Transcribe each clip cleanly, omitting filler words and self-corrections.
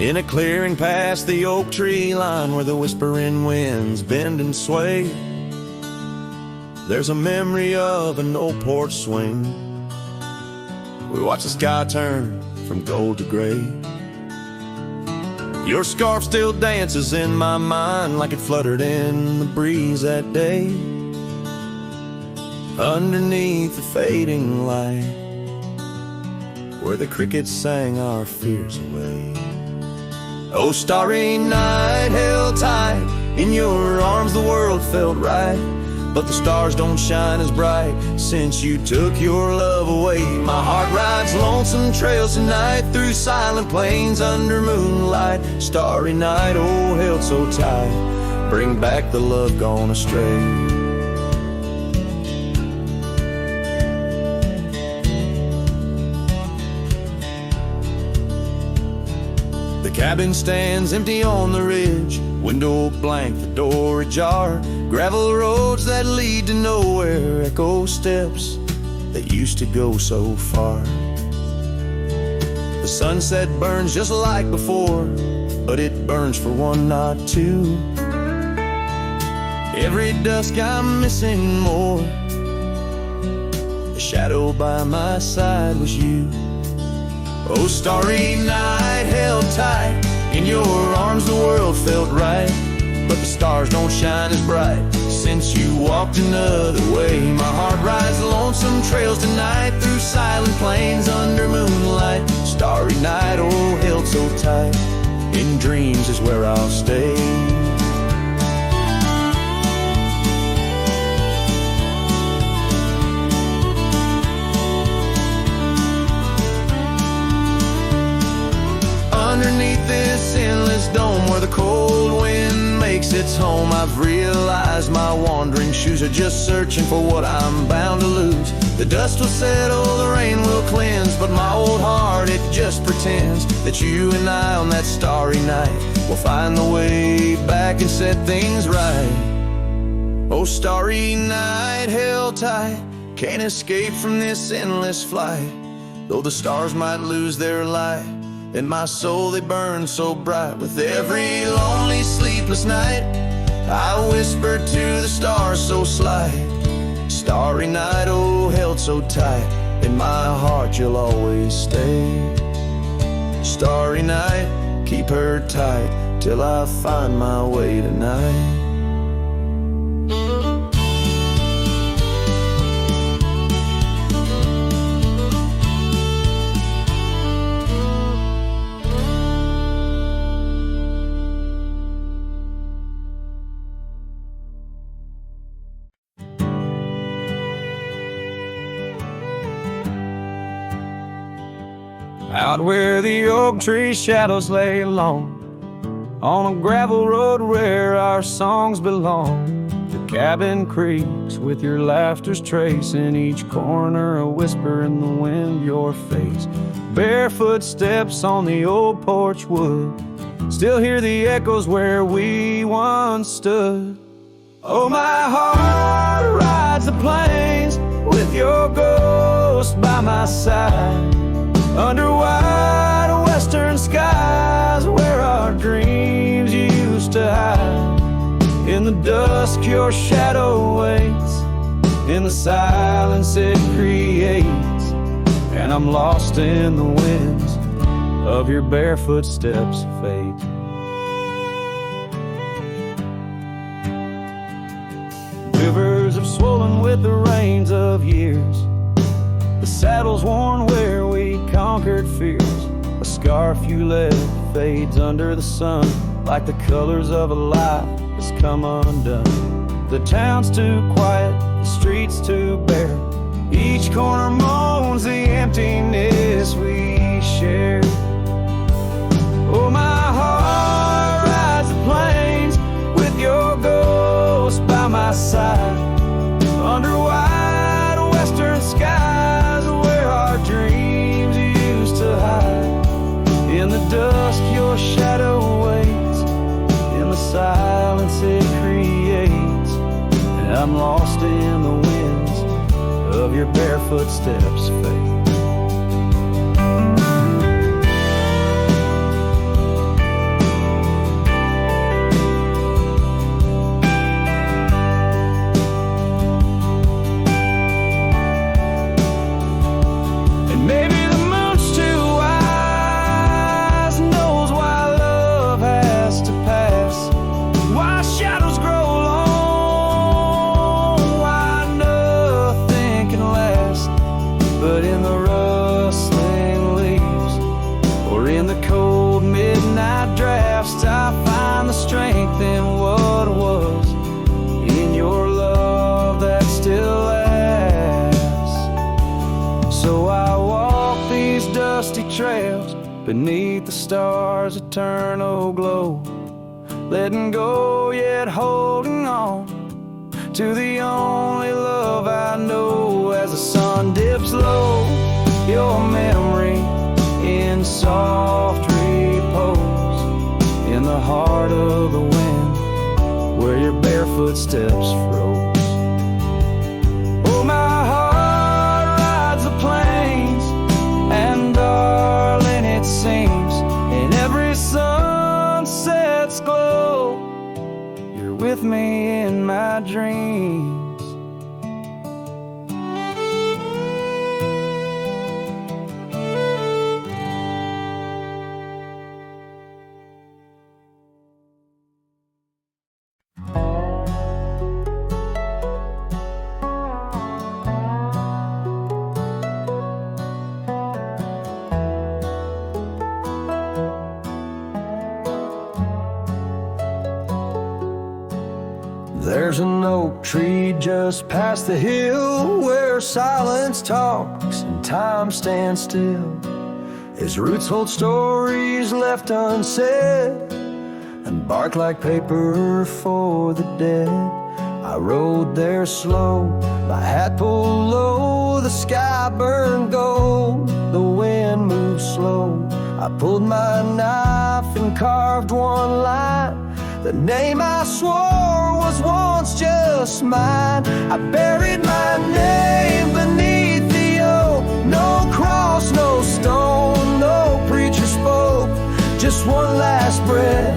In a clearing past the oak tree line where the whispering winds bend and sway, there's a memory of an old porch swing. We watch the sky turn from gold to gray. Your scarf still dances in my mind like it fluttered in the breeze that day. Underneath the fading light, where the crickets sang our fears away. Oh, starry night, held tight in your arms, the world felt right. But the stars don't shine as bright since you took your love away. My heart rides lonesome trails tonight through silent plains under moonlight. Starry night, oh, held so tight, bring back the love gone astray. The cabin stands empty on the ridge, window blank, the door ajar. Gravel roads that lead to nowhere, echo steps that used to go so far. The sunset burns just like before, but it burns for one, not two. Every dusk I'm missing more. The shadow by my side was you. Oh, starry night, held tight in your arms, the world felt right. But the stars don't shine as bright since you walked another way. My heart rides lonesome trails tonight through silent plains under moonlight. Starry night, oh, held so tight, in dreams is where I'll stay. Underneath this endless dome where the cold wind makes its home, I've realized my wandering shoes are just searching for what I'm bound to lose. The dust will settle, the rain will cleanse, but my old heart, it just pretends that you and I on that starry night will find the way back and set things right. Oh, starry night, held tight, can't escape from this endless flight. Though the stars might lose their light, in my soul they burn so bright. With every lonely sleepless night, I whisper to the stars so slight. Starry night, oh, held so tight, in my heart you'll always stay. Starry night, keep her tight till I find my way tonight. Out where the oak tree shadows lay long, on a gravel road where our songs belong. The cabin creaks with your laughter's trace, in each corner a whisper in the wind, your face. Barefoot steps on the old porch wood, still hear the echoes where we once stood. Oh, my heart rides the plains with your ghost by my side, under wide western skies where our dreams used to hide. In the dusk your shadow waits, in the silence it creates, and I'm lost in the winds of your barefoot steps of fate. Rivers have swollen with the rains of years, the saddle's worn where we conquered fears. A scarf you left fades under the sun, like the colors of a life has come undone. The town's too quiet, the streets too bare, each corner moans the emptiness we share. Oh, my heart rides the plains with your ghost by my side, under wide western skies where our dreams used to hide. In the dusk your shadow waits, in the silence it creates, and I'm lost in the winds of your barefoot steps fate. beneath the stars' eternal glow, letting go yet holding on to the only love I know. As the sun dips low, your memory in soft repose, in the heart of the wind where your barefoot steps froze. Oh, my heart rides the plains, and darling, it seems in every sunset's glow, you're with me in my dreams. There's an oak tree just past the hill where silence talks and time stands still. Its roots hold stories left unsaid and bark like paper for the dead. I rode there slow, my hat pulled low, the sky burned gold, the wind moved slow. I pulled my knife and carved one line, the name I swore was once just mine. I buried my name beneath the oak. No cross, no stone, no preacher spoke. Just one last breath,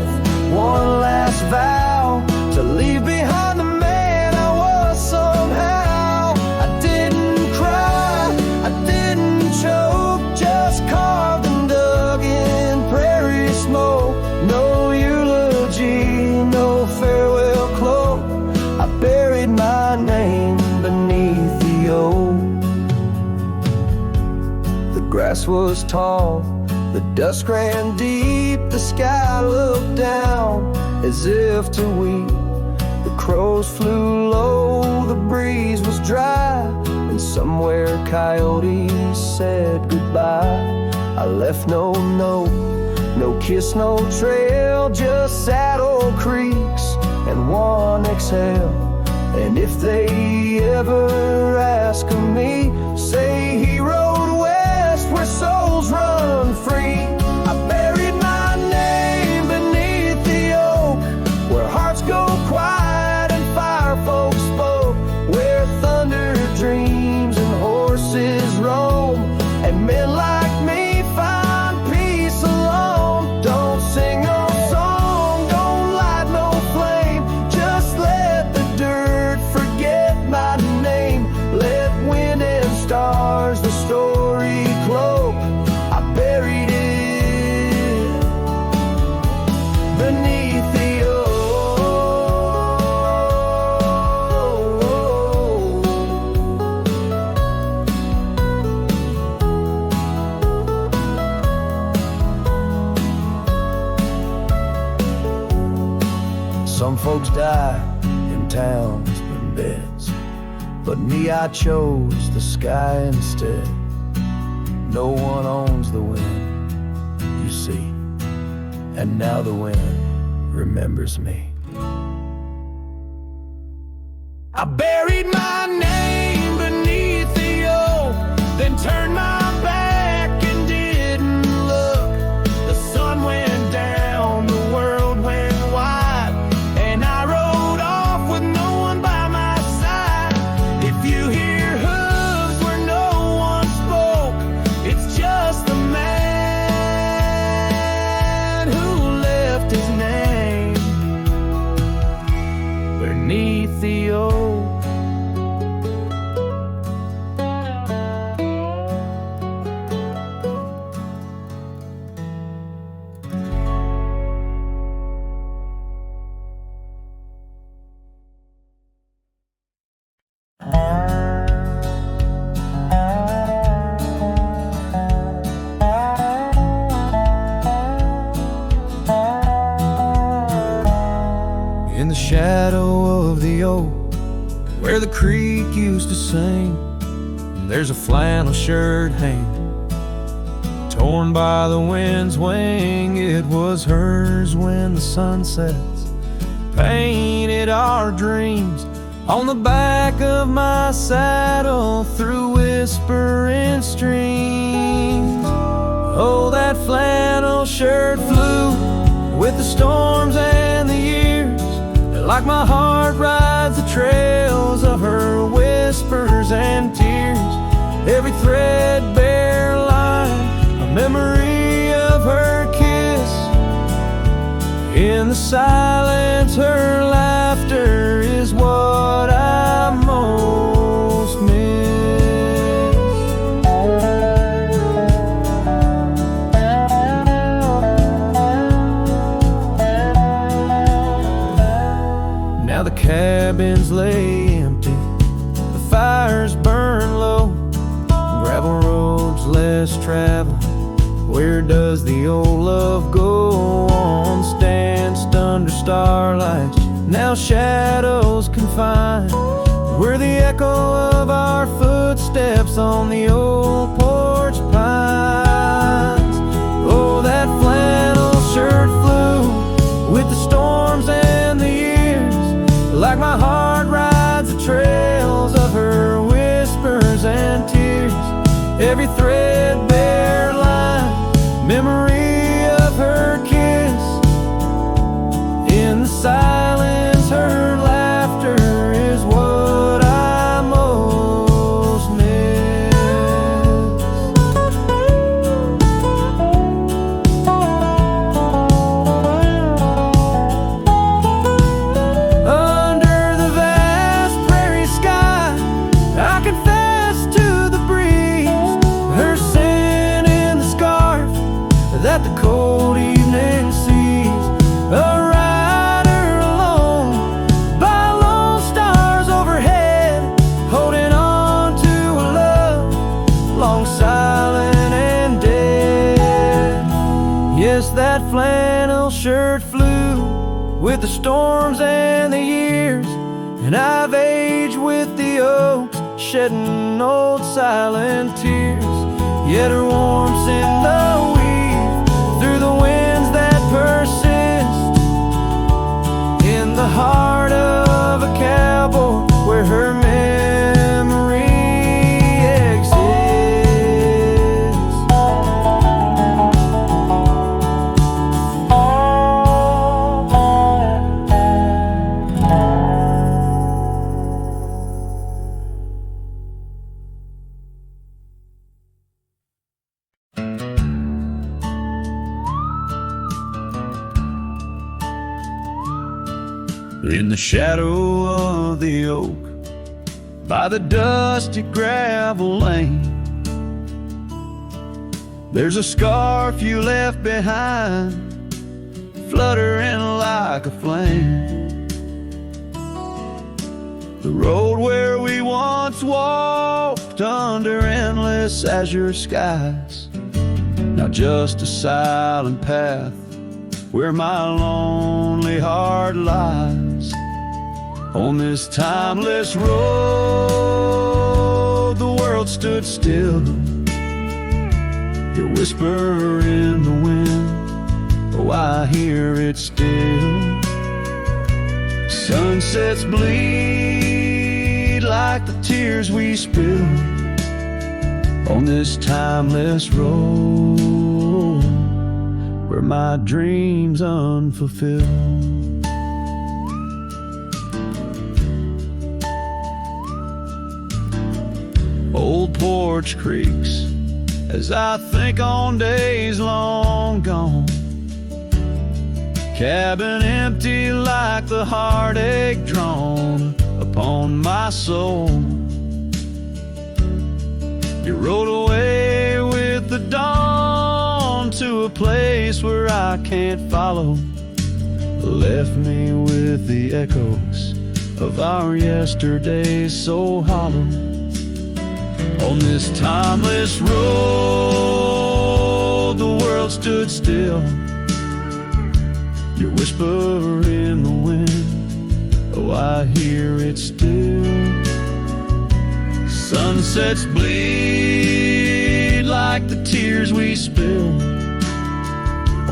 one last vow, to leave behind the man I was somehow. I didn't cry, I didn't choke, just carved and dug in prairie smoke. No eulogy, no farewell cloak. I buried my name beneath the oak. The grass was tall, the dust ran deep, the sky looked down as if to weep. The crows flew low, the breeze was dry, and somewhere coyotes said goodbye. I left no note, no kiss, no trail, just sad old creeks and one exhale. And if they ever ask of me, say he rode west where souls run free. I buried my name beneath the oak, where hearts go quiet and fire folks spoke, where thunder dreams and horses roam, and men like me find peace alone. Don't sing no song, don't light no flame, just let the dirt forget my name. Let wind and stars the story cloak. I buried it beneath the oak. Some folks die in towns and beds, but me, I chose the sky instead. No one owns the wind, you see, and now the wind remembers me. I buried my name beneath the oak, then turned my back and didn't look. The sun went down, the world went wide, and I rode off with no one by my side. If you hear hooves where no one spoke, it's just the man who left his name beneath the oak. In the shadow of the oak, where the creek used to sing, there's a flannel shirt hanging, torn by the wind's wing. It was hers when the sun sets painted our dreams on the back of my saddle through whispering streams. Oh, that flannel shirt flew with the storms and the years, like my heart rides the trails of her whispers and tears. Every threadbare line, a memory of her kiss. In the silence, her laughter is what I most miss. Now the cabins lay empty, the fires burn low, gravel roads less traveled. Where does the old love go? On stanced under starlights, now shadows confined. We're the echo of our footsteps on the old porch pines. Oh, that flannel shirt flew with the storms and the years, like my heart rides the trails of her whispers and tears. Every threadbare line, memory of her kiss. In the silence, her laughter is what I most miss. Under the vast prairie sky, I confess to the breeze, her scent in the scarf that the cold evening sees. A rider alone by lone stars overhead, holding on to a love long silent and dead. Yes, that flannel shirt flew with the storms and the years, and I've aged with the oaks, shedding old silent tears. Yet her warmth's in the weave, through the winds that persist, in the heart of a cowboy where her memory exists. In the shadow of the oak, by the dusty gravel lane, there's a scarf you left behind, fluttering like a flame. The road where we once walked under endless azure skies, now just a silent path where my lonely heart lies. On this timeless road, the world stood still, your whisper in the wind, oh, I hear it still. Sunsets bleed like the tears we spilled on this timeless road, where my dreams unfulfilled. Old porch creaks as I think on days long gone, cabin empty like the heartache drawn upon my soul. You rode away with the dawn to a place where I can't follow, left me with the echoes of our yesterdays so hollow. On this timeless road, the world stood still, your whisper in the wind, oh, I hear it still. Sunsets bleed like the tears we spill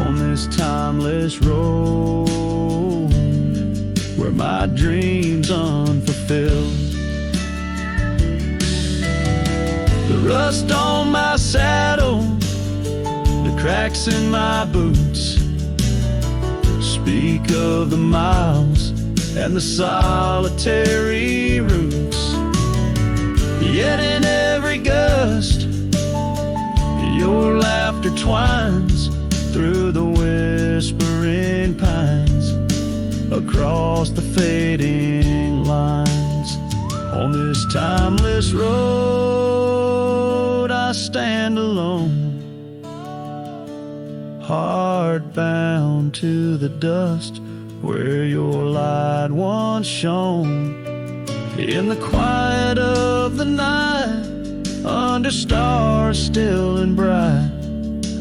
on this timeless road where my dreams unfulfilled. The rust on my saddle, the cracks in my boots speak of the miles and the solitary routes. Yet in every gust, your laughter twines through the whispering pines, across the fading lines. On this timeless road I stand alone, heart bound to the dust where your light once shone. In the quiet of the night, under stars still and bright,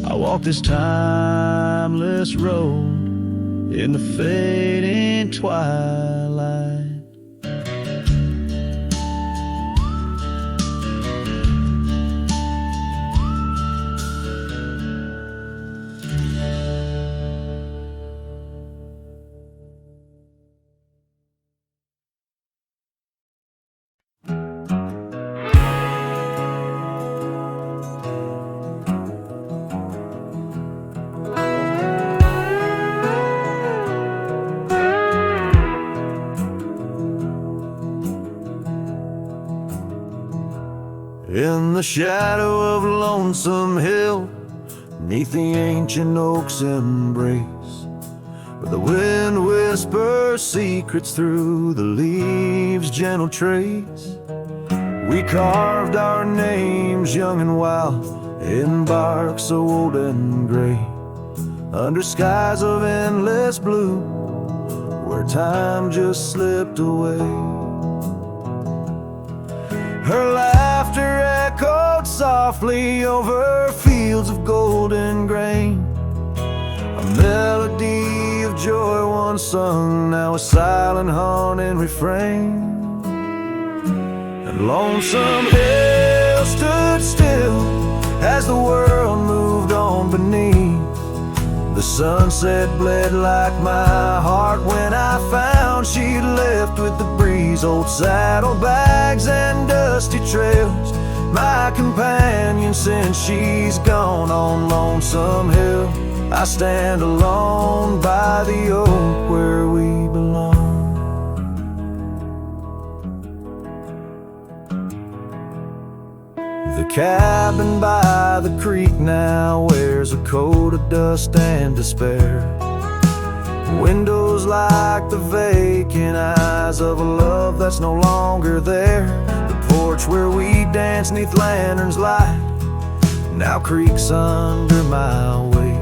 I walk this timeless road in the fading twilight. In the shadow of Lonesome Hill, 'neath the ancient oak's embrace, where the wind whispers secrets through the leaves' gentle trace, we carved our names young and wild in bark so old and gray, under skies of endless blue, where time just slipped away. Her laughter echoed softly over fields of golden grain, a melody of joy once sung, now a silent haunting refrain. And Lonesome Hill stood still as the world moved on beneath. The sunset bled like my heart when I found she'd left with the breeze. Old saddlebags and dusty trails, my companion since she's gone. On Lonesome Hill I stand alone by the oak where we belong. The cabin by the creek now wears a coat of dust and despair, windows like the vacant eyes of a love that's no longer there. The porch where we danced 'neath lanterns light now creaks under my weight.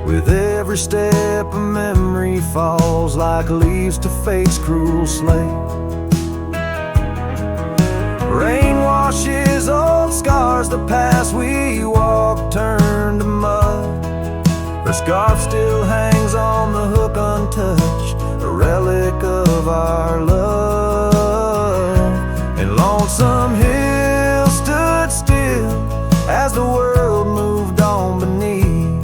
With every step a memory falls like leaves to fate's cruel slate. Rain washes old scars, the past we walked turned to mud. Her scarf still hangs on the hook untouched, a relic of our love. And Lonesome Hill stood still as the world moved on beneath.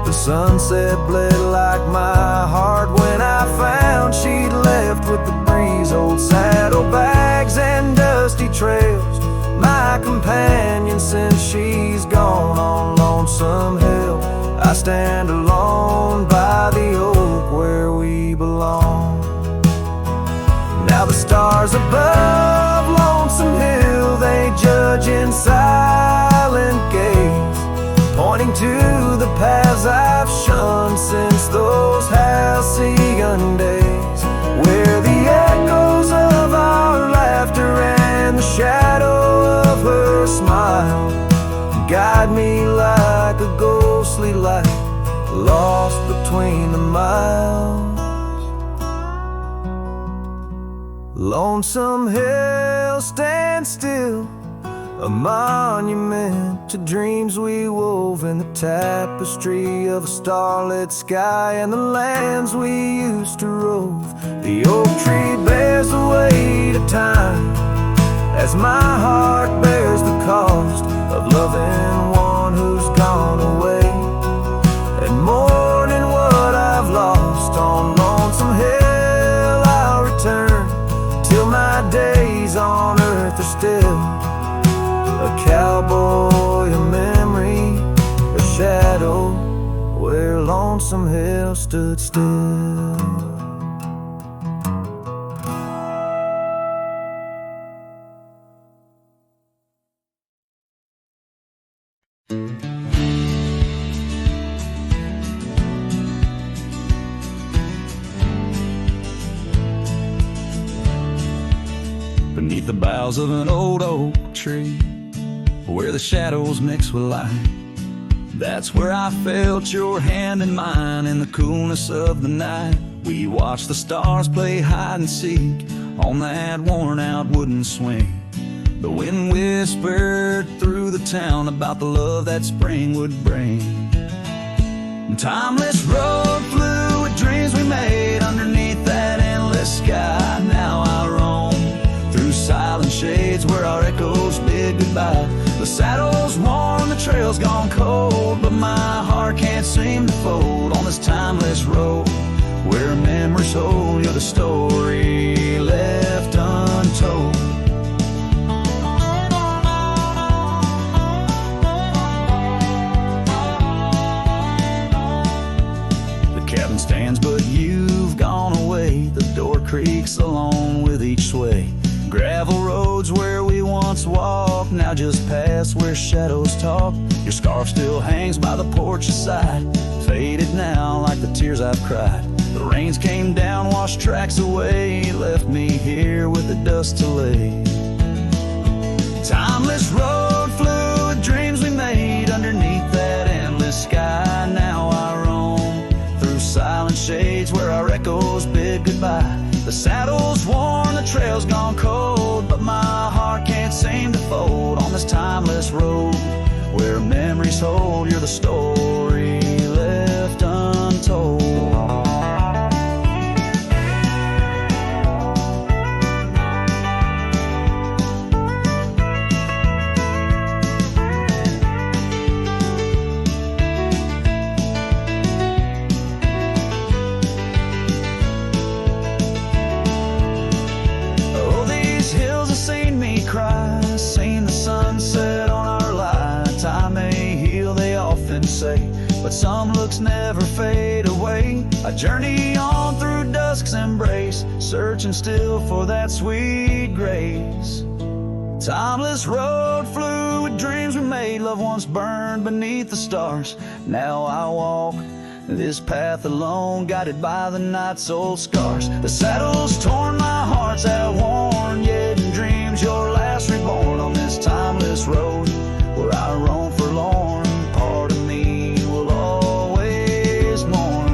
The sunset bled like my heart when I found she'd left with the breeze. Old saddlebags and dusty trails, my companion since she's gone. On Lonesome Hill I stand alone by the oak where we belong. Now the stars above Lonesome Hill, they judge in silent gaze, pointing to the paths I've shunned since those halcyon days, where the echoes of our laughter and the shadow of her smile guide me like a ghostly light lost between the miles. Lonesome Hill stands still, a monument to dreams we wove in the tapestry of a starlit sky and the lands we used to rove. The oak tree bears the weight of time as my heart bears the cost of loving there's still a cowboy, a memory, a shadow, where Lonesome Hill stood still. Beneath the boughs of an old oak tree, where the shadows mix with light, that's where I felt your hand in mine in the coolness of the night. We watched the stars play hide and seek on that worn out wooden swing. The wind whispered through the town about the love that spring would bring. The timeless road flew with dreams we made underneath that endless sky. Now I roam through silent shades where our echoes bid goodbye. The saddle's worn, the trail's gone cold, but my heart can't seem to fold on this timeless road where memories hold. You're the story left untold. The cabin stands, but you've gone away. The door creaks along with each sway. Gravel roads where we once walked, now just past where shadows talk. Your scarf still hangs by the porch's side, faded now like the tears I've cried. The rains came down, washed tracks away, left me here with the dust to lay. Timeless road flew with dreams we made underneath that endless sky. Now I roam through silent shades where our echoes bid goodbye. The saddle's worn, the trail's gone cold, but my heart can't seem to fold on this timeless road where memories hold. You're the story left untold. Seen the sunset on our line. Time may heal, they often say, but some looks never fade away. I journey on through dusk's embrace, searching still for that sweet grace. Timeless road flew with dreams we made, love once burned beneath the stars. Now I walk this path alone, guided by the night's old scars. The saddle's torn, my heart's outworn, yet in dreams your last reborn on this timeless road where I roam forlorn. Part of me will always mourn.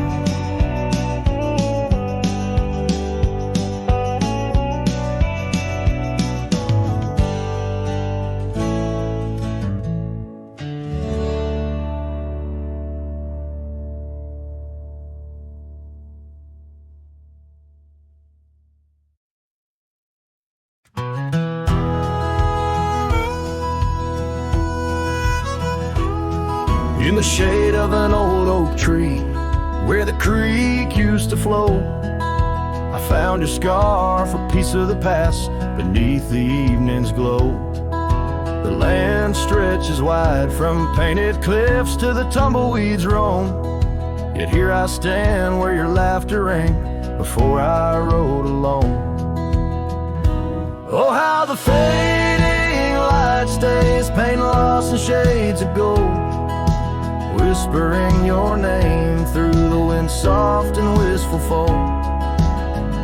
In the shade of an old oak tree, where the creek used to flow, I found your scarf, a piece of the past, beneath the evening's glow. The land stretches wide from painted cliffs to the tumbleweeds roam, yet here I stand where your laughter rang before I rode alone. Oh, how the fading light stays, paint lost in shades of gold, whispering your name through the wind, soft and wistful fold.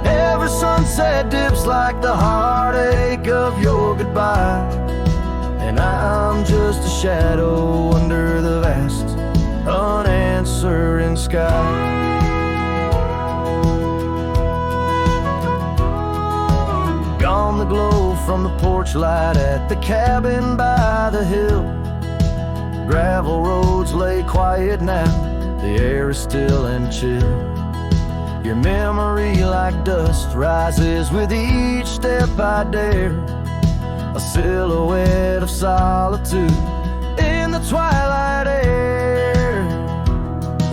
Every sunset dips like the heartache of your goodbye, and I'm just a shadow under the vast, unanswering sky. Gone the glow from the porch light at the cabin by the hill. Gravel roads lay quiet now, the air is still and chill. Your memory like dust rises with each step I dare, a silhouette of solitude in the twilight air.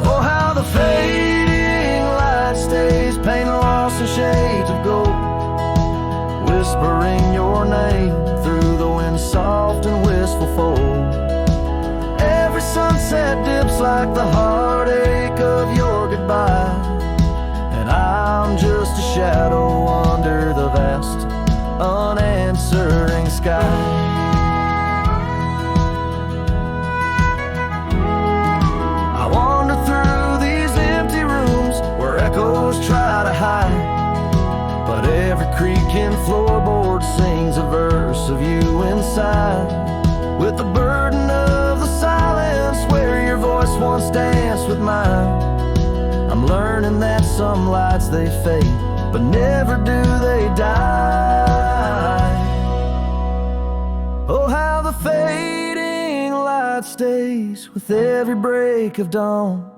Oh, how the fading light stays, paint lost in shades of gold, whispering your name like the heartache of your goodbye, and I'm just a shadow under the vast, unanswering sky. I wander through these empty rooms where echoes try to hide, but every creaking floorboard sings a verse of you inside, with the burden of the silence where your voice once danced with mine. I'm learning that some lights they fade, but never do they die. Oh, how the fading light stays with every break of dawn,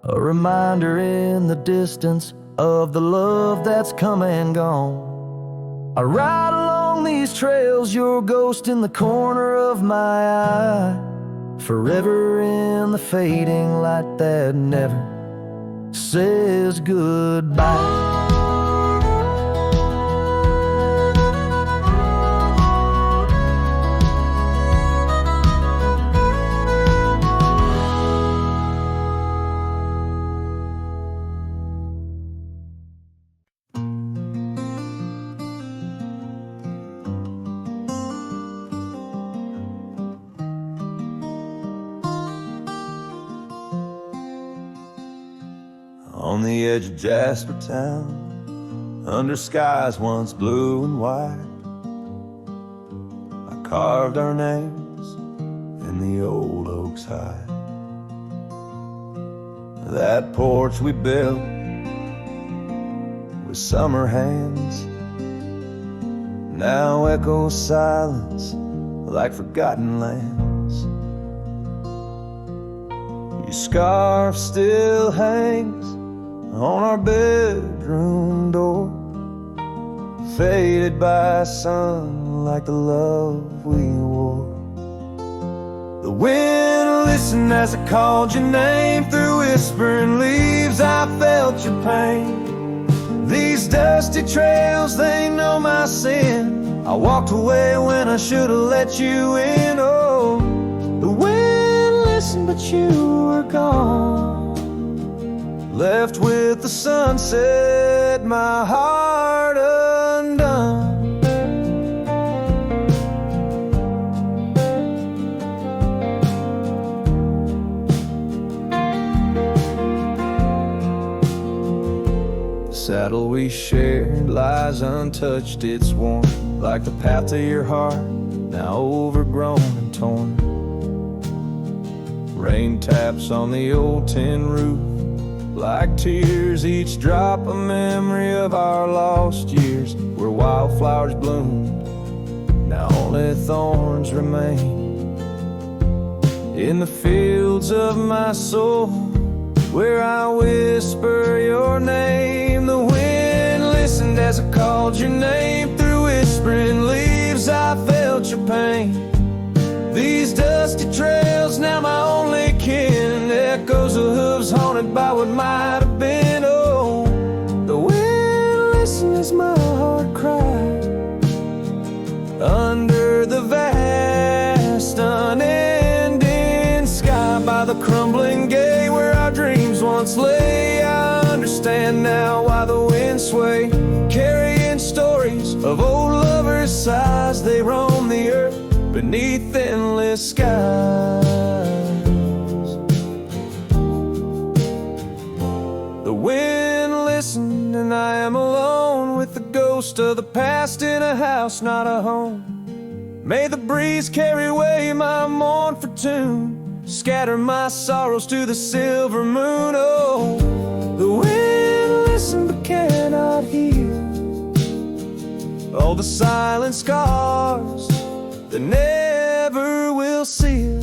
a reminder in the distance of the love that's come and gone. I ride along these trails, your ghost in the corner of my eye, forever in the fading light that never says goodbye. On the edge of Jasper Town, under skies once blue and white, I carved our names in the old oak's hide. That porch we built with summer hands now echoes silence like forgotten lands. Your scarf still hangs on our bedroom door, faded by sun like the love we wore. The wind listened as I called your name through whispering leaves. I felt your pain. These dusty trails, they know my sin. I walked away when I should have let you in. Oh, the wind listened, but you were gone, left with the sunset, my heart undone. The saddle we shared lies untouched, it's worn like the path to your heart, now overgrown and torn. Rain taps on the old tin roof like tears, each drop a memory of our lost years, where wildflowers bloomed, now only thorns remain. In the fields of my soul, where I whisper your name, the wind listened as I called your name through whispering leaves. I felt your pain. These dusty trails, now my only kin, echoes of hooves haunted by what might have been. Oh, the wind listened as my heart cried under the vast, unending sky, by the crumbling gate where our dreams once lay. I understand now why the winds sway, carrying stories of old lovers' sighs. They roam the earth beneath endless skies. The wind listened, and I am alone with the ghost of the past in a house, not a home. May the breeze carry away my mournful tune, scatter my sorrows to the silver moon. Oh, the wind listened but cannot hear all the silent scars that never will seal.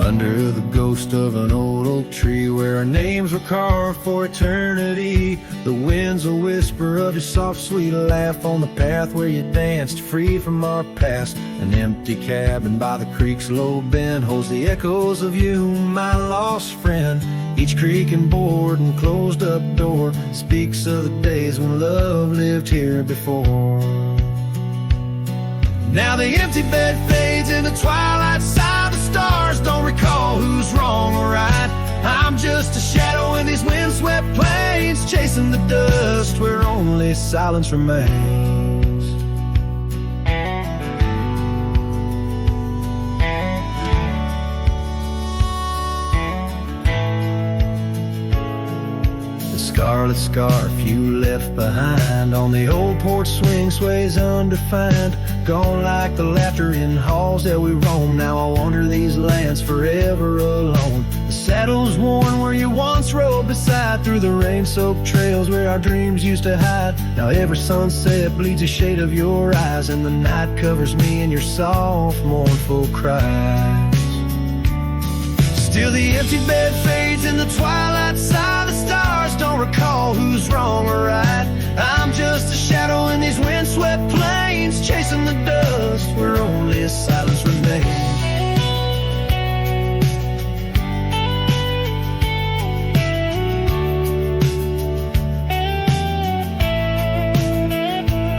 under the ghost of an old oak tree where our names were carved for eternity. The winds will whisper of your soft sweet laugh on the path where you danced free from our past. An empty cabin by the creek's low bend holds the echoes of you, my lost friend. Each creaking board and closed up door speaks of the days when love lived here before. Now the empty bed fades in the twilight side. The stars don't recall who's wrong or right. I'm just a shadow in these windswept plains, chasing the dust where only silence remains. Scarlet scarf you left behind on the old porch swing sways undefined. Gone like the laughter in halls that we roam. Now I wander these lands forever alone. The saddle's worn where you once rode beside, through the rain-soaked trails where our dreams used to hide. Now every sunset bleeds a shade of your eyes, and the night covers me in your soft, mournful cries. Still the empty bed fades in the twilight side. The stars don't recall who's wrong or right. I'm just a shadow in these windswept plains, chasing the dust where only silence remains.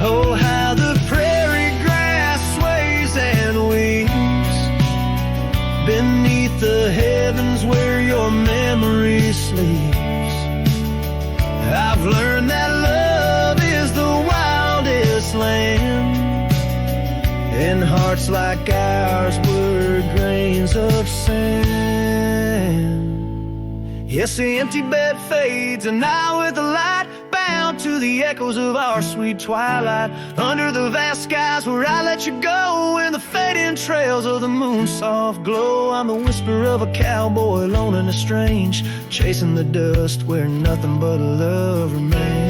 Oh, how the prairie grass sways and weeps beneath the heavens where your memory sleeps. I've learned that love is the wildest land, and hearts like ours were grains of sand. Yes, the empty bed fades, and I with the light, bound to the echoes of our sweet twilight. Under the vast skies where I let you go, in the fading trails of the moon's soft glow. I'm the whisper of a cowboy, lone and estranged, chasing the dust where nothing but love remains.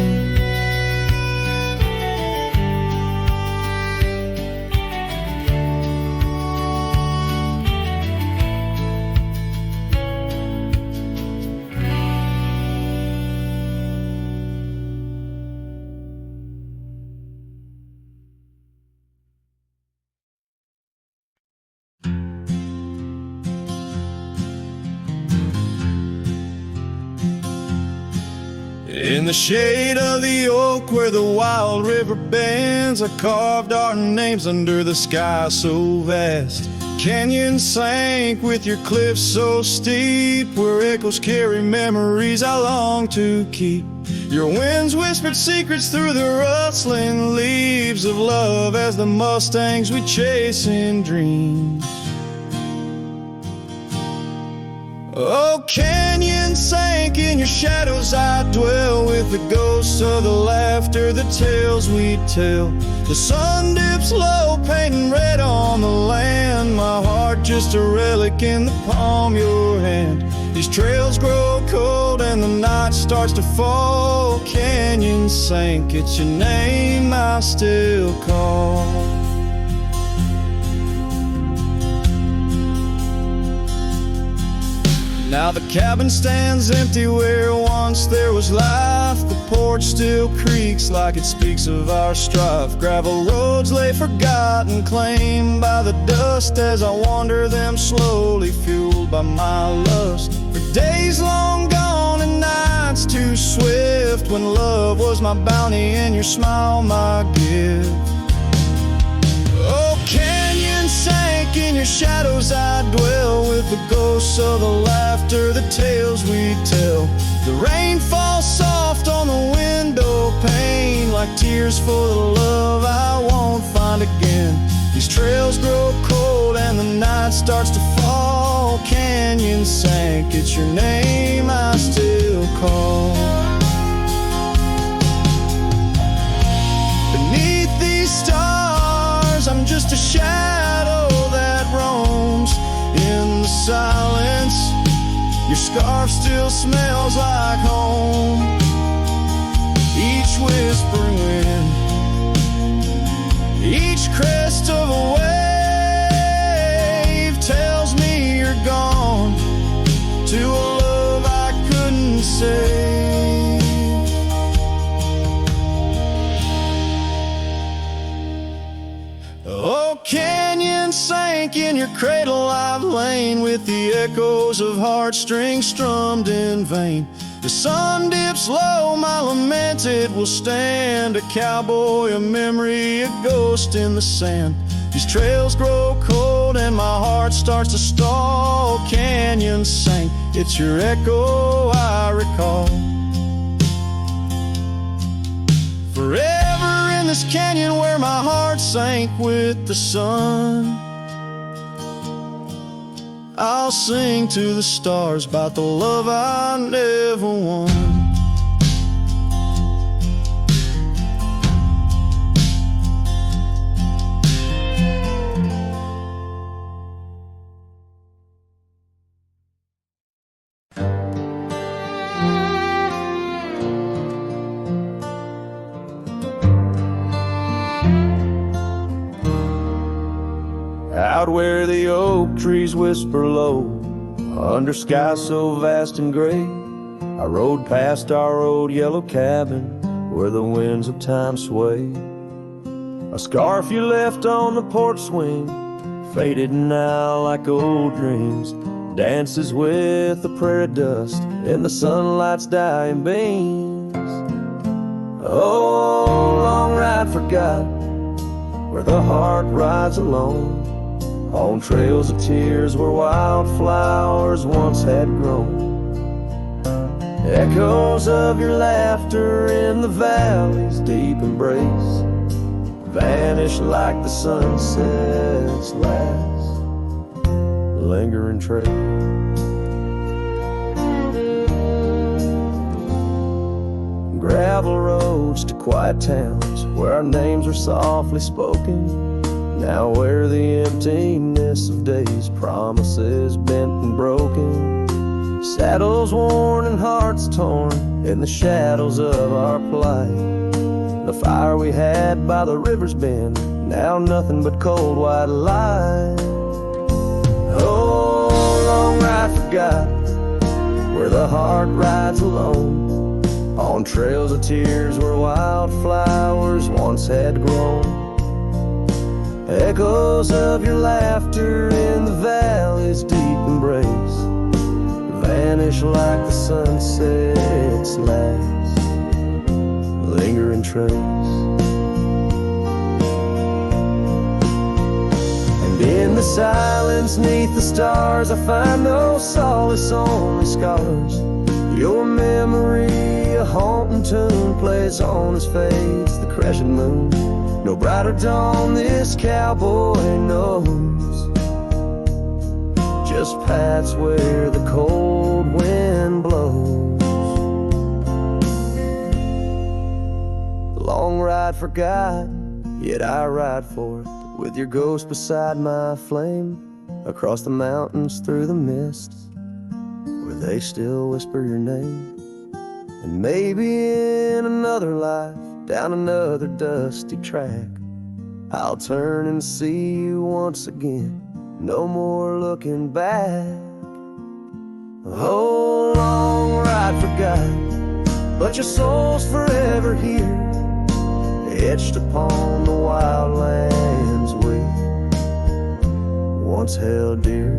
In the shade of the oak where the wild river bends, I carved our names under the sky so vast. Canyons sank with your cliffs so steep, where echoes carry memories I long to keep. Your winds whispered secrets through the rustling leaves of love as the mustangs we chase in dreams. Oh, canyon sank in your shadows, I dwell with the ghosts of the laughter, the tales we tell. The sun dips low, painting red on the land, my heart just a relic in the palm of your hand. These trails grow cold and the night starts to fall. Canyon sank, it's your name I still call. Now the cabin stands empty where once there was life. The porch still creaks like it speaks of our strife. Gravel roads lay forgotten, claimed by the dust, as I wander them slowly, fueled by my lust. For days long gone and nights too swift, when love was my bounty and your smile my gift. Oh, canyon sank in your shadows, I dwell with the ghosts of the laughter, the tales we tell. The rain falls soft on the window pane, like tears for the love I won't find again. These trails grow cold and the night starts to fall. Canyon sank, it's your name I still call. Beneath these stars, I'm just a shadow that roams in the silence. Your scarf still smells like home. Each whispering wind, each crest of a wave tells me you're gone. canyon sank in your cradle I've lain, with the echoes of heartstrings strummed in vain. The sun dips low, my lament it will stand, a cowboy, a memory, a ghost in the sand. These trails grow cold and my heart starts to stall. Canyon sank, it's your echo I recall. Forever in this canyon where my heart sank with the sun, I'll sing to the stars about the love I never won. Out where the oak trees whisper low, under skies so vast and gray, I rode past our old yellow cabin where the winds of time sway. A scarf you left on the porch swing, faded now like old dreams, dances with the prairie dust in the sunlight's dying beams. Oh, long ride forgot, where the heart rides alone, on trails of tears where wildflowers once had grown. Echoes of your laughter in the valley's deep embrace vanish like the sunset's last lingering trace. Gravel roads to quiet towns where our names are softly spoken, now where the emptiness of days, promises bent and broken, saddles worn and hearts torn in the shadows of our plight. The fire we had by the river's bend, now nothing but cold white light. Oh, long ride forgot, where the heart rides alone, on trails of tears where wildflowers once had grown. Echoes of your laughter in the valley's deep embrace vanish like the sunset's last lingering trace. And in the silence neath the stars I find no solace, only scars. Your memory, a haunting tune, plays on as fades the crescent moon. No brighter dawn this cowboy knows, just paths where the cold wind blows. The long ride forgot, yet I ride forth with your ghost beside my flame, across the mountains through the mists where they still whisper your name. And maybe in another life, down another dusty track, I'll turn and see you once again, no more looking back. Oh, long ride forgot, but your soul's forever here, etched upon the wild lands we once held dear.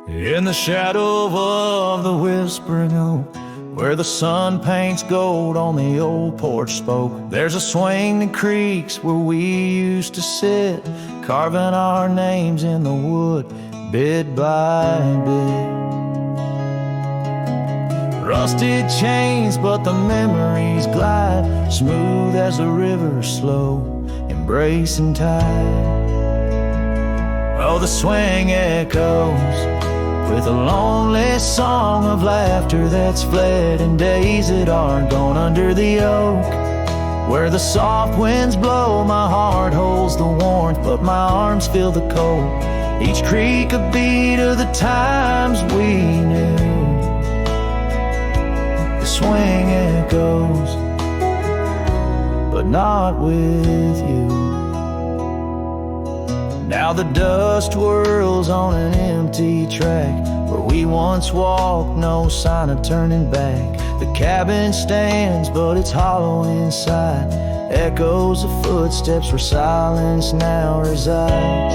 In the shadow of the whispering oak, where the sun paints gold on the old porch spoke, there's a swing that creaks where we used to sit, carving our names in the wood, bit by bit. Rusted chains, but the memories glide, smooth as the river, slow, embracing tide. Oh, the swing echoes with a lonely song of laughter that's fled, and days that aren't gone under the oak, where the soft winds blow. My heart holds the warmth, but my arms feel the cold. Each creak a beat of the times we not with you. Now the dust whirls on an empty track where we once walked, no sign of turning back. The cabin stands, but it's hollow inside. Echoes of footsteps where silence now resides.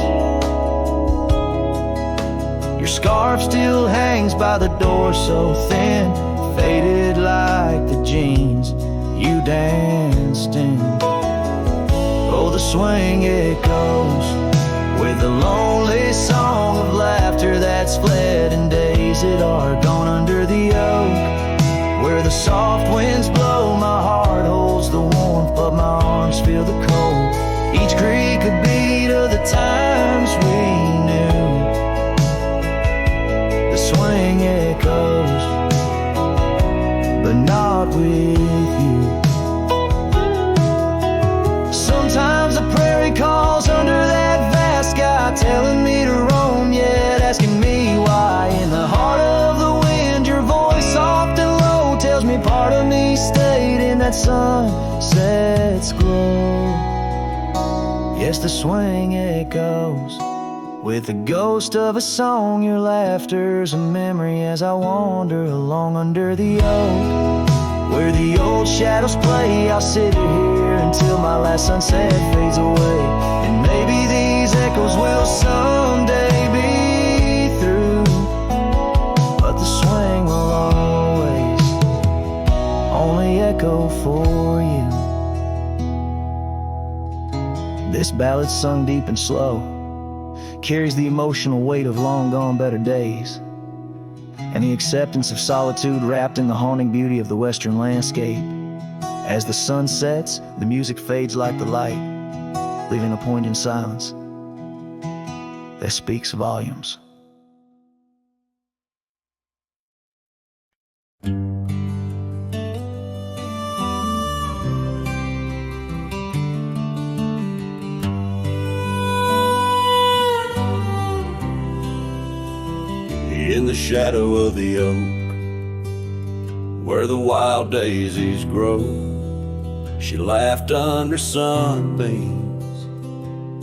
Your scarf still hangs by the door so thin, faded like the jeans you danced in. Oh, the swing echoes with a lonely song of laughter that's fled, and days that are gone under the oak, where the soft winds blow. My heart holds the warmth, but my arms feel the cold. Each creak a beat of the times we knew. The swing echoes, but not with you. Sometimes the prairie calls under that vast sky, telling me to roam, yet asking me why. In the heart of the wind, your voice soft and low tells me part of me stayed in that sunset's glow. Yes, the swing echoes with the ghost of a song. Your laughter's a memory as I wander along under the oak, where the old shadows play. I'll sit here until my last sunset fades away, and maybe these echoes will someday be through, but the swing will always only echo for you. This ballad's sung deep and slow, carries the emotional weight of long gone better days, and the acceptance of solitude wrapped in the haunting beauty of the western landscape. As the sun sets, the music fades like the light, leaving a poignant silence that speaks volumes. In the shadow of the oak, where the wild daisies grow, she laughed under sunbeams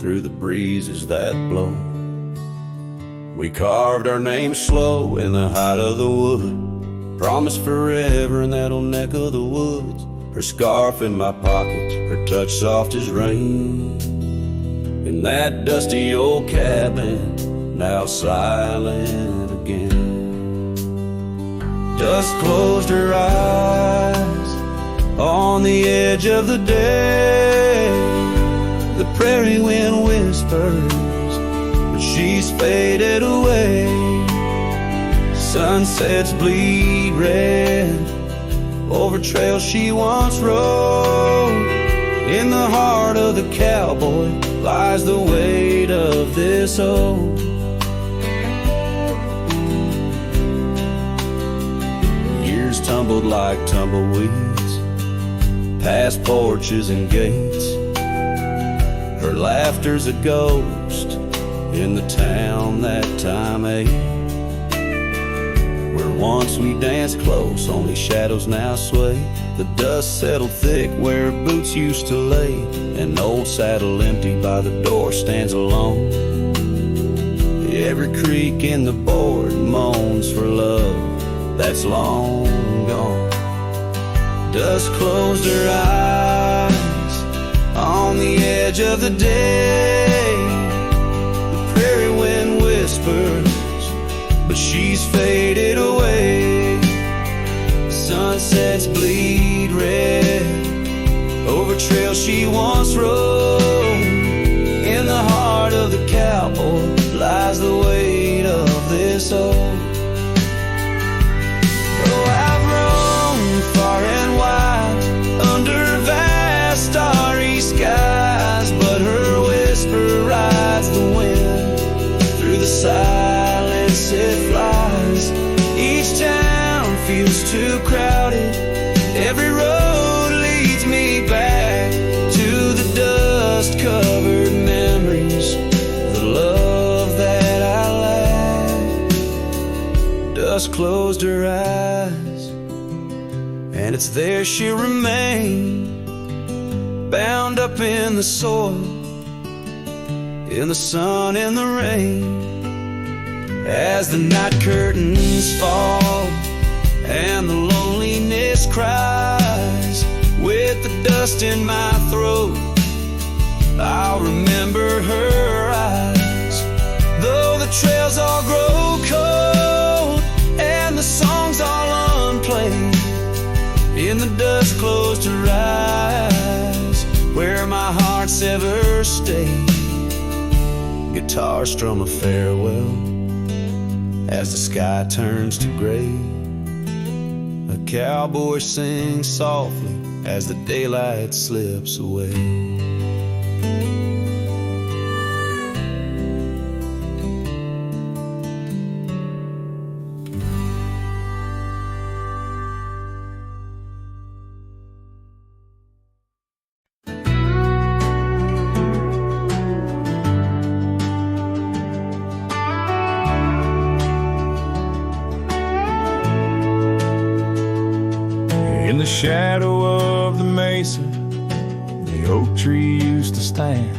through the breezes that blow. We carved our names slow in the height of the wood, promised forever in that old neck of the woods. Her scarf in my pocket, her touch soft as rain, in that dusty old cabin, now silent again. Dust closed her eyes on the edge of the day. The prairie wind whispers, but she's faded away. Sunsets bleed red over trails she once rode. In the heart of the cowboy lies the weight of this oak. Tumbled like tumbleweeds past porches and gates. Her laughter's a ghost in the town that time ate, where once we danced close, only shadows now sway. The dust settled thick where boots used to lay. An old saddle empty by the door stands alone. Every creak in the board moans for love that's long gone. Dust closed her eyes on the edge of the day. The prairie wind whispers, but she's faded away. Sunsets bleed red over trails she once rode. In the heart of the cowboy lies the weight of this oak. Far and wide, under vast starry skies, but her whisper rides the wind. Through the silence it flies. Each town feels too crowded. Every road leads me back to the dust-covered memories, the love that I lacked. Dust closed her eyes, and it's there she'll remain, bound up in the soil, in the sun and the rain. As the night curtains fall and the loneliness cries, with the dust in my throat, I'll remember her eyes. Though the trails all grow cold and the songs all unplayed, in the dust close to rise, where my heart's ever stayed. Guitar strum a farewell as the sky turns to gray. A cowboy sings softly as the daylight slips away. In the shadow of the mesa, the oak tree used to stand.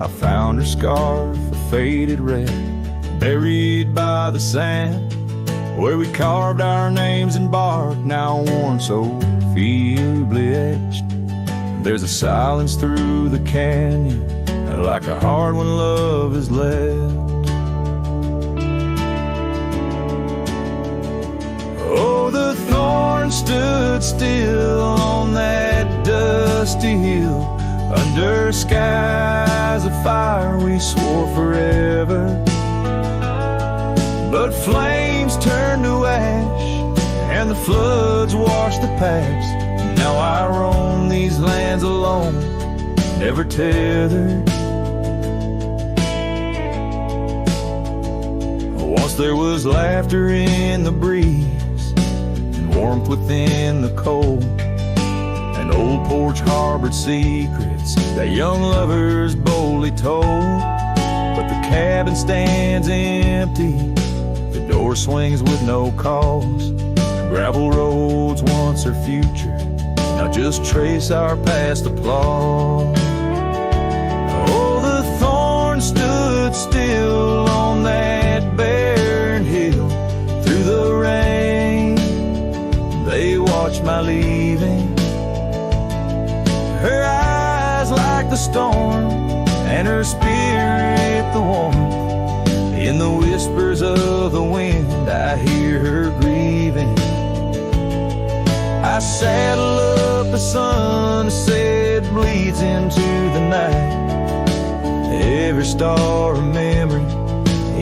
I found her scarf, a faded red, buried by the sand, where we carved our names in bark, now worn so feebly etched. There's a silence through the canyon, like a heart when love is left. Oh, the thorn stood still on that dusty hill, under skies of fire we swore forever. But flames turned to ash and the floods washed the past. Now I roam these lands alone, never tethered. Once there was laughter in the breeze, warmth within the cold. An old porch harbored secrets that young lovers boldly told. But the cabin stands empty, the door swings with no cause. Gravel roads once our future, now just trace our past applause. Oh, the thorn stood still on that barren hill. Through the rain they watched my leaving, her eyes like the storm, and her spirit the warmth. In the whispers of the wind I hear her grieving. I saddle up a sunset, bleeds into the night. Every star a memory,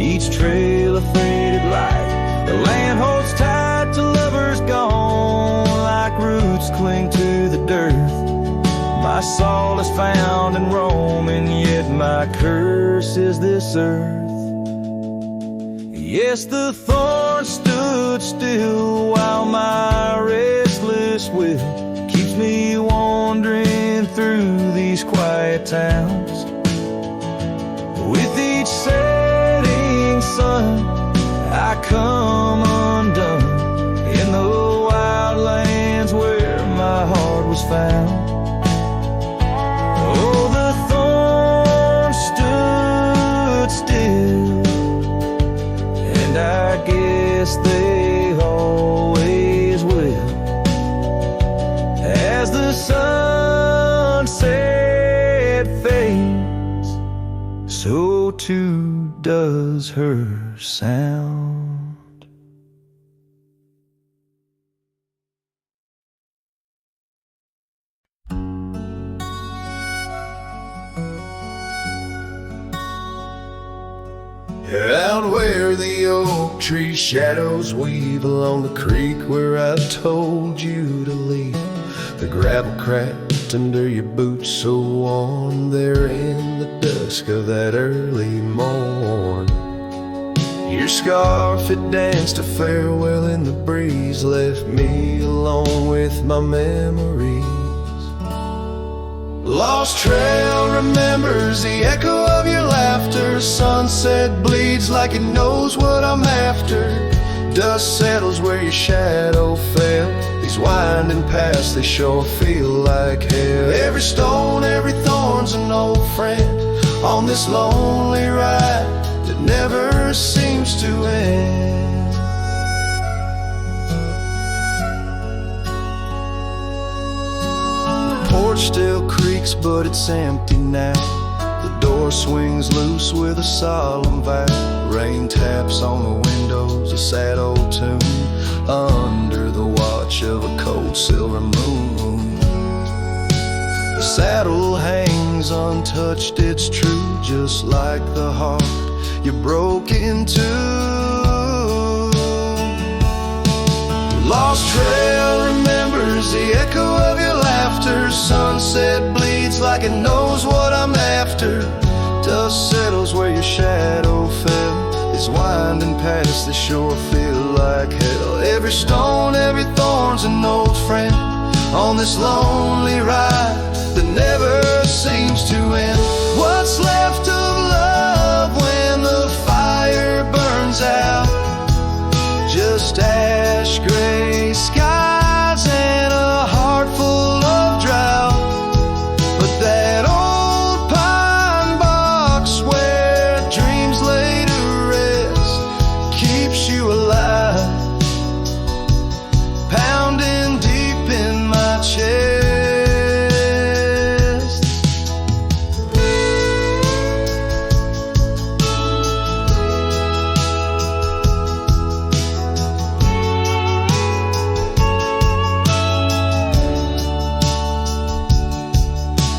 each trail a faded light. The land holds tight to lovers gone, like roots cling to the dirt. My soul is found in Rome, and yet my curse is this earth. Yes, the thorn stood still while my restless will keeps me wandering through these quiet towns. With each setting sun I come undone in the wild lands where my heart was found. Oh, the thorn stood still, and I guess they always will. As the sunset fades, so too does her sound. Out where the oak tree shadows weave along the creek where I told you to leave, the gravel cracked under your boots so warm there in the dusk of that early morn. Your scarf had danced a farewell in the breeze, left me alone with my memories. Lost trail remembers the echo of your laughter. Sunset bleeds like it knows what I'm after. Dust settles where your shadow fell. These winding paths, they sure feel like hell. Every stone, every thorn's an old friend on this lonely ride that never seems to end. The porch still creaks, but it's empty now. The door swings loose with a solemn vow. Rain taps on the windows, a sad old tune, under the watch of a cold silver moon. The saddle hangs untouched, it's true, just like the heart you broke into. Lost trail remembers the echo of your laughter. Sunset bleeds like it knows what I'm after. Dust settles where your shadow fell. These winding paths, they sure feel like hell. Every stone, every thorn's an old friend on this lonely ride that never seems to end. What's left of love when the fire burns out? Just ash gray skies and a heart full of drought. But that old pine box where dreams lay to rest keeps you alive, pounding deep in my chest.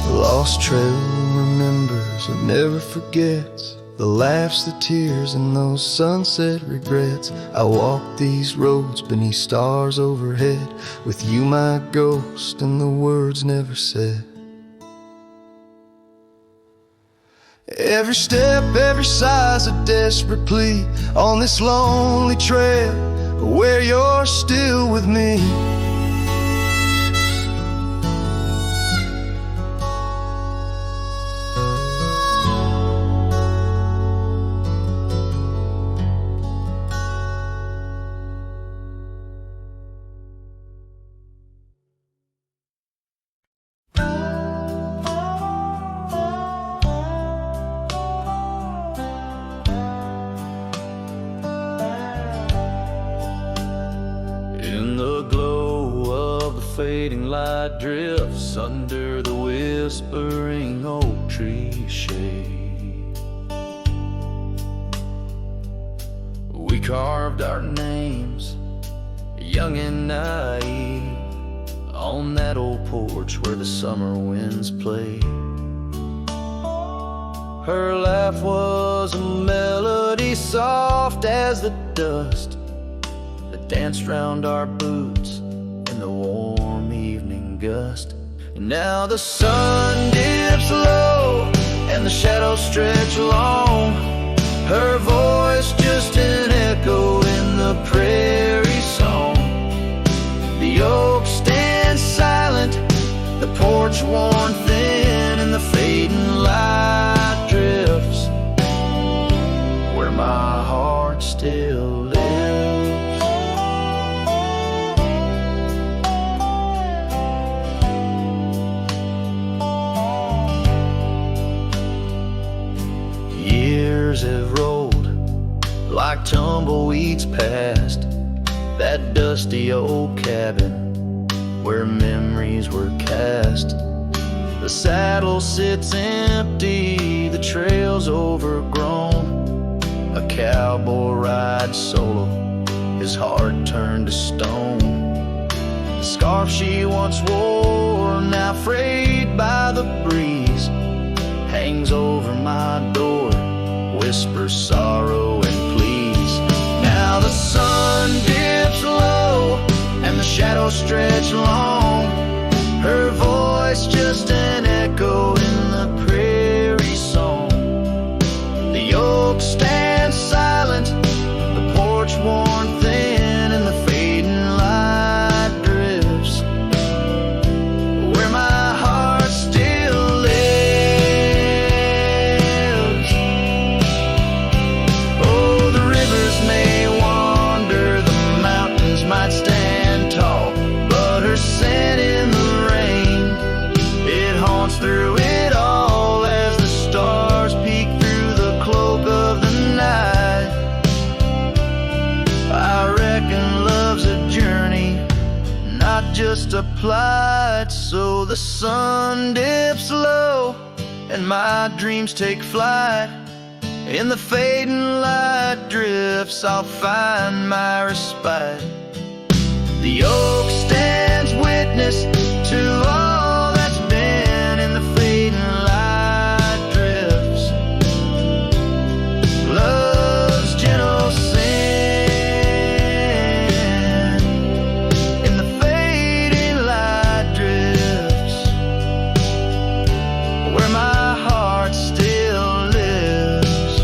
Lost trail remembers and never forgets the laughs, the tears, and those sunset regrets. I walk these roads beneath stars overhead, with you my ghost and the words never said. Every step, every sigh's a desperate plea on this lonely trail where you're still with me. In the glow of the fading light drifts under the whispering oak tree shade. We carved our names, young and naive, on that old porch where the summer winds played. Her laugh was a melody soft as the dust that danced round our boots in the warm evening gust. And now the sun dips low and the shadows stretch long. Her voice just an echo in the prairie song. The oak stands silent, the porch worn thin, and the fading light drifts where my heart still lives. Years have rolled like tumbleweeds past that dusty old cabin where memories were cast. The saddle sits empty, the trail's overgrown. A cowboy rides solo, his heart turned to stone. The scarf she once wore, now frayed by the breeze, hangs over my door, whispers sorrow and pleas. Now the sun dips low and the shadows stretch long. Her voice just an echo in the prairie song. The oak stands silent, the porch worn thin, and the fading light drifts where my heart still lives. Oh, the rivers may wander, the mountains might stand tall, but just applied so the sun dips low and my dreams take flight. In the fading light drifts I'll find my respite. The oak stands witness to all that's been. In the fading light drifts love's gentle sin. In the fading light drifts where my heart still lives.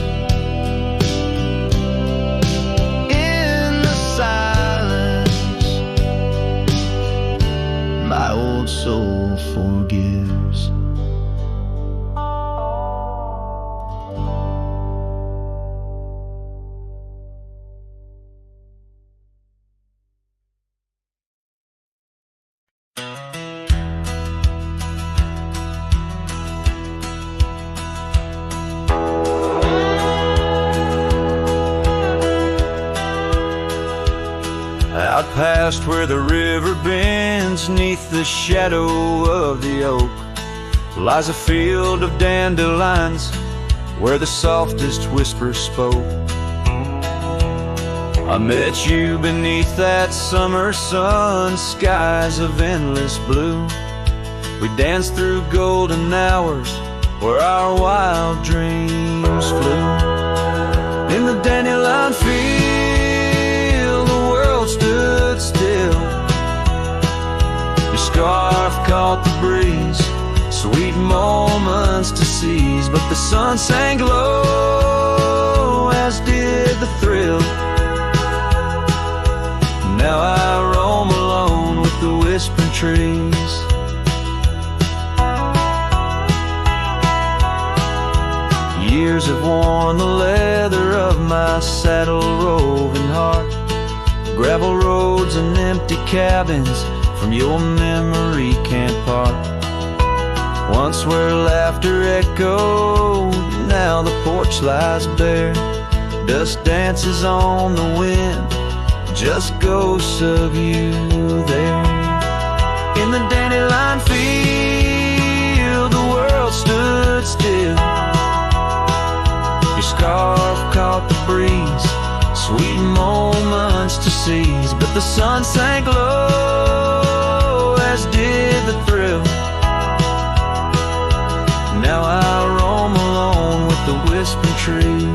In the silence my old soul forgives. Out past where the river bends, neath the shadow of the oak, lies a field of dandelions where the softest whisper spoke. I met you beneath that summer sun, skies of endless blue. We danced through golden hours where our wild dreams flew. In the dandelion field the world stood still. Your scarf caught the breeze, sweet moments to seize. But the sun sank low, as did the thrill. Now I roam alone with the whispering trees. Years have worn the leather of my saddle roving heart. Gravel roads and empty cabins from your memory can't part. Once where laughter echoed, now the porch lies bare. Dust dances on the wind, just ghosts of you there. In the dandelion field the world stood still. Your scarf caught the breeze, sweet moments to seize. But the sun sank low, as did the thrill. Now I roam alone with the whispering trees.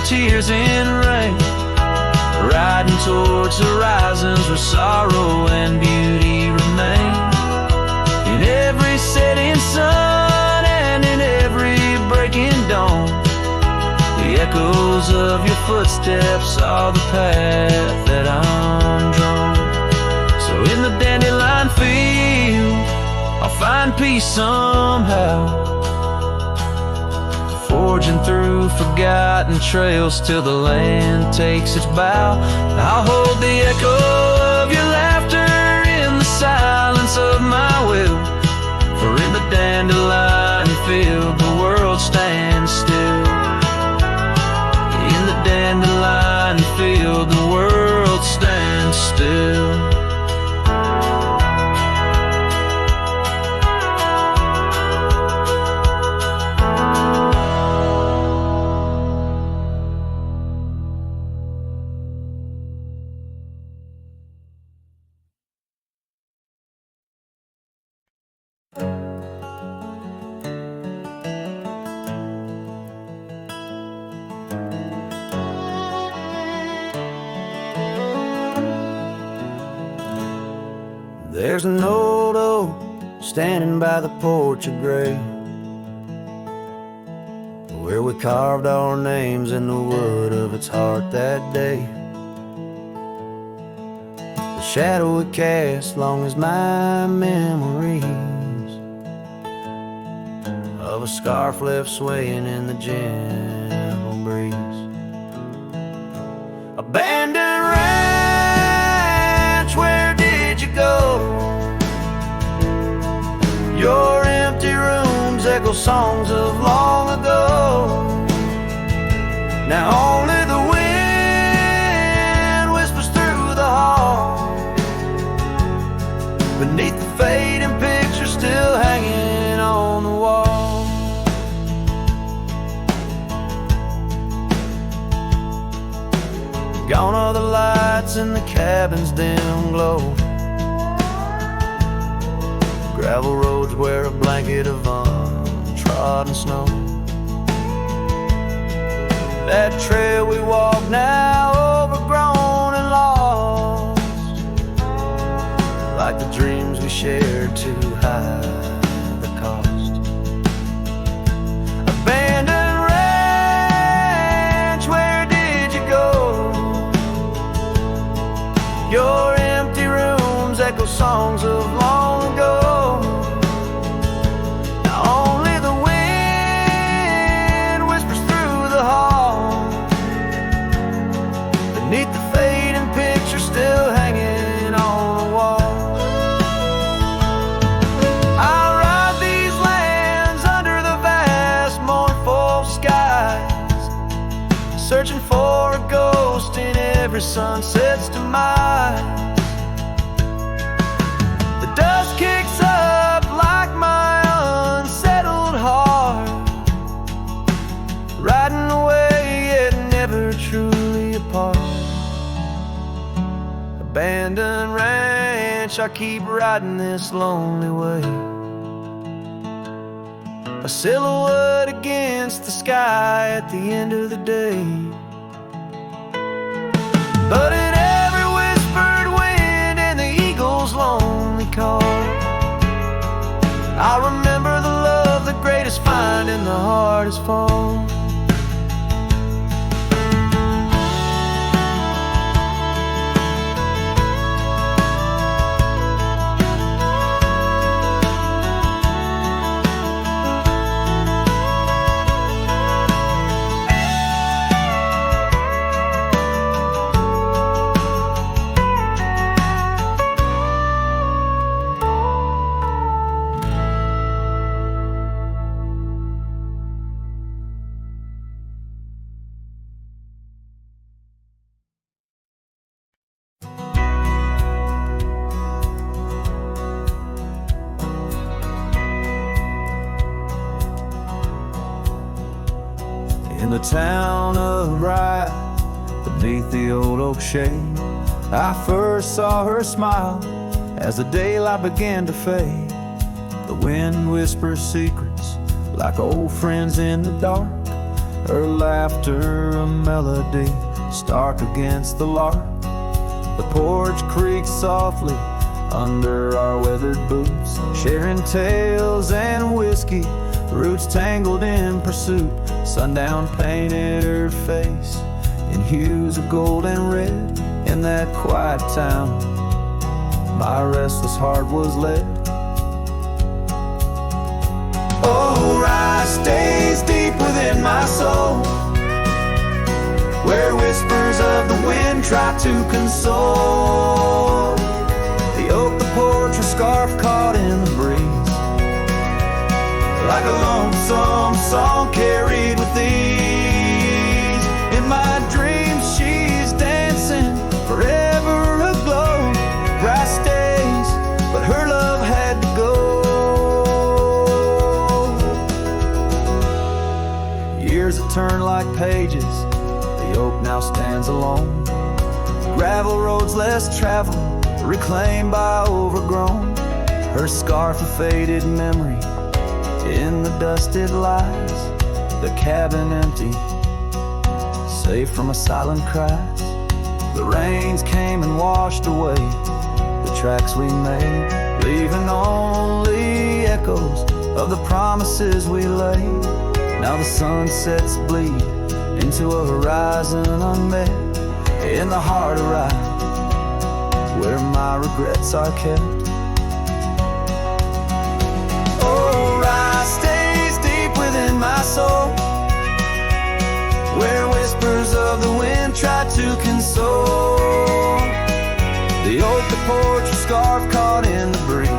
Tears in rain, riding towards horizons where sorrow and beauty remain. In every setting sun and in every breaking dawn, the echoes of your footsteps are the path that I'm drawn. So in the dandelion field I'll find peace somehow, forging through forgotten trails till the land takes its bow. I'll hold the echo of your laughter in the silence of my will. For in the dandelion field the world stands still. In the dandelion field the world stands still. There's an old oak standing by the porch of gray, where we carved our names in the wood of its heart that day. The shadow it cast long as my memories of a scarf left swaying in the gentle breeze. Abandoned songs of long ago. Now only the wind whispers through the hall, beneath the fading picture still hanging on the wall. Gone are the lights in the cabin's dim glow. Gravel roads wear a blanket of untrodden snow. That trail we walk now overgrown and lost, like the dreams we shared too high the cost. Abandoned ranch, where did you go? Your empty rooms echo songs of long ago. Now only the wind whispers through the hall, beneath the fading picture still hanging on the wall. I ride these lands under the vast mournful skies, searching for a ghost in every sunset's demise. The dust kicks up like my unsettled heart, riding away yet never truly apart. Abandoned ranch, I keep riding this lonely way, a silhouette against the sky at the end of the day. But in every whispered wind and the eagle's lonely call, I remember the love the greatest find in the hardest fall. In the town of Bryan, beneath the old oak shade, I first saw her smile as the daylight began to fade. The wind whispers secrets like old friends in the dark, her laughter a melody stark against the lark. The porch creaks softly under our weathered boots, sharing tales and whiskey, roots tangled in pursuit. Sundown painted her face in hues of gold and red. In that quiet town, my restless heart was led. Oh, rise stays deep within my soul, where whispers of the wind try to console. The oak, the porch, a scarf caught in the breeze, like a lonesome song carried with ease. In my dreams she's dancing, forever aglow. Bright stays, but her love had to go. Years have turned like pages, the oak now stands alone. Gravel roads less traveled, reclaimed by overgrown. Her scarf a faded memory, in the dust it lies, the cabin empty, safe from a silent cries. The rains came and washed away the tracks we made, leaving only echoes of the promises we laid. Now the sunsets bleed into a horizon unmet, in the heart of Rye, where my regrets are kept. In my soul, where whispers of the wind try to console. The oak, the porch, a scarf caught in the breeze,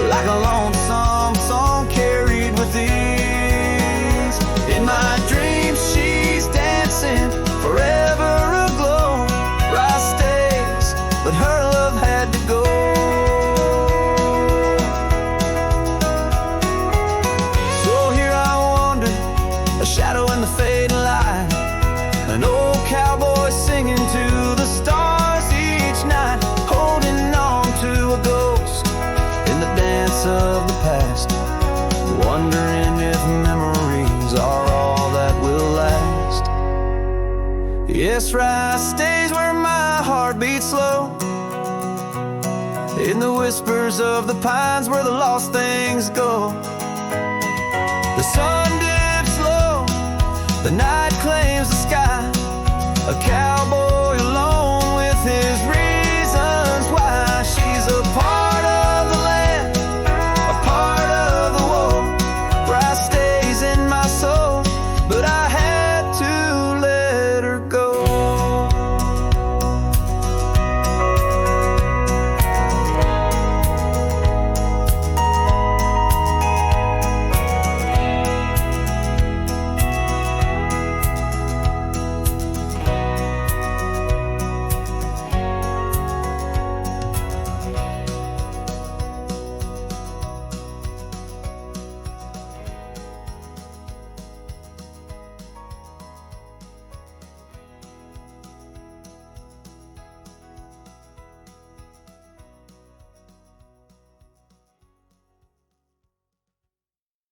like a lonesome song carried innocent, forever aglow. Rye stays, but her love had to go. So here I wander, a shadow in the fading light, an old cowboy singing to the stars each night, holding on to a ghost in the dance of the past, wondering if memories are all that will last. Yes, Rye stays where my heart beats slow, in the whispers of the pines where the lost things go. The sun dips low, the night claims the sky, a cowboy